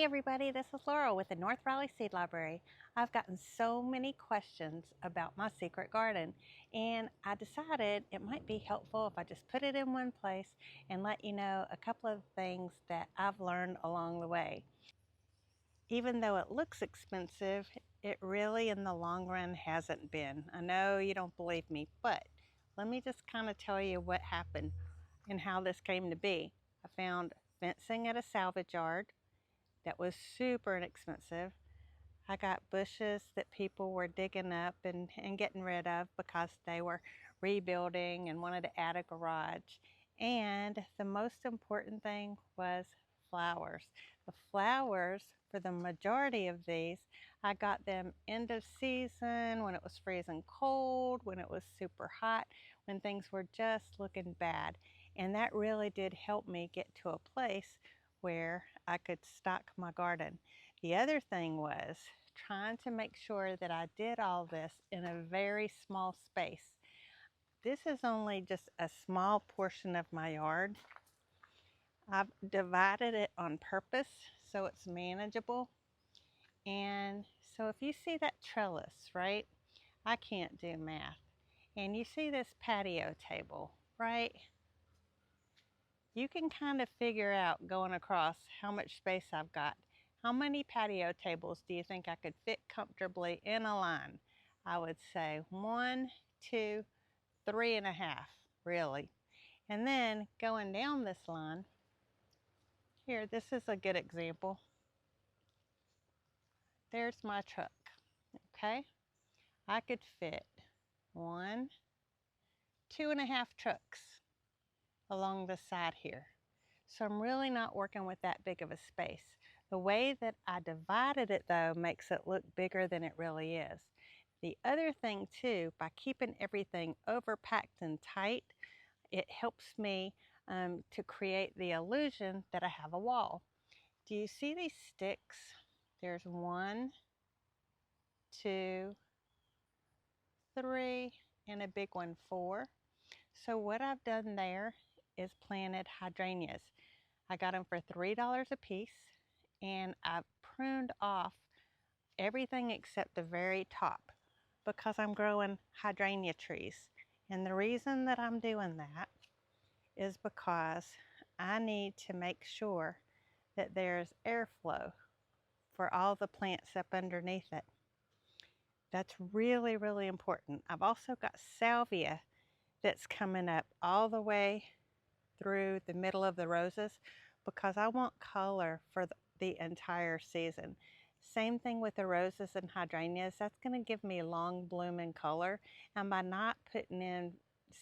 Hey everybody, this is Laurel with the North Raleigh Seed Library. I've gotten so many questions about my secret garden, and I decided it might be helpful if I just put it in one place and let you know a couple of things that I've learned along the way. Even though it looks expensive, it really in the long run hasn't been. I know you don't believe me, but let me just kind of tell you what happened and how this came to be. I found fencing at a salvage yard that was super inexpensive. I got bushes that people were digging up and getting rid of because they were rebuilding and wanted to add a garage. And the most important thing was flowers. The flowers, for the majority of these, I got them end of season, when it was freezing cold, when it was super hot, when things were just looking bad. And that really did help me get to a place where I could stock my garden. The other thing was trying to make sure that I did all this in a very small space. This is only just a small portion of my yard. I've divided it on purpose so it's manageable. And so if you see that trellis, right? I can't do math. And you see this patio table, right? You can kind of figure out going across how much space I've got. How many patio tables do you think I could fit comfortably in a line? I would say 1, 2, 3.5, really. And then going down this line, here, this is a good example. There's my truck, okay? I could fit 1, 2.5 trucks along the side here. So I'm really not working with that big of a space. The way that I divided it though makes it look bigger than it really is. The other thing too, by keeping everything overpacked and tight, it helps me to create the illusion that I have a wall. Do you see these sticks? There's 1, 2, 3, and a big one, 4. So what I've done there is planted hydrangeas. I got them for $3 a piece, and I pruned off everything except the very top because I'm growing hydrangea trees. And the reason that I'm doing that is because I need to make sure that there's airflow for all the plants up underneath it. That's really, really important. I've also got salvia that's coming up all the way through the middle of the roses because I want color for the entire season. Same thing with the roses and hydrangeas. That's going to give me long blooming color. And by not putting in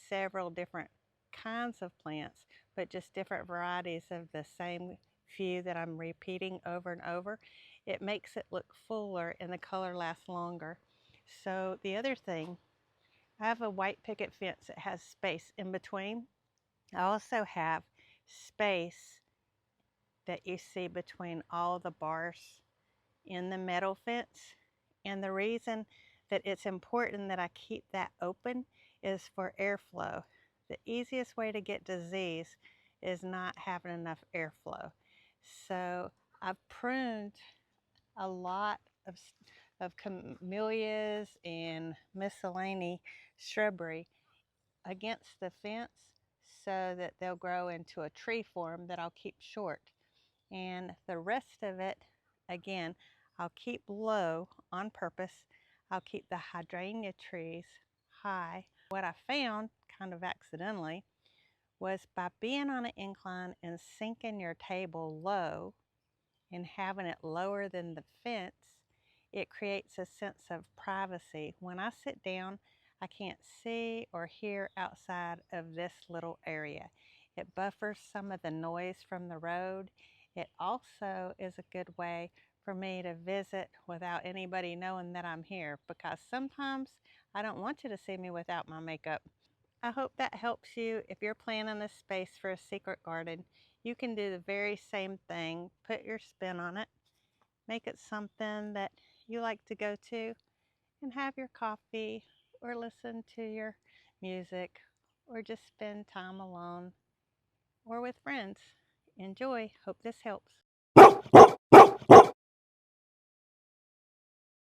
several different kinds of plants, but just different varieties of the same few that I'm repeating over and over, it makes it look fuller and the color lasts longer. So the other thing, I have a white picket fence that has space in between. I also have space that you see between all the bars in the metal fence. And the reason that it's important that I keep that open is for airflow. The easiest way to get disease is not having enough airflow. So I've pruned a lot of camellias and miscellaneous shrubbery against the fence so that they'll grow into a tree form that I'll keep short. And the rest of it, again, I'll keep low on purpose. I'll keep the hydrangea trees high. What I found, kind of accidentally, was by being on an incline and sinking your table low and having it lower than the fence, it creates a sense of privacy. When I sit down, I can't see or hear outside of this little area. It buffers some of the noise from the road. It also is a good way for me to visit without anybody knowing that I'm here, because sometimes I don't want you to see me without my makeup. I hope that helps you. If you're planning a space for a secret garden, you can do the very same thing. Put your spin on it. Make it something that you like to go to and have your coffee or listen to your music or just spend time alone or with friends. Enjoy. Hope this helps.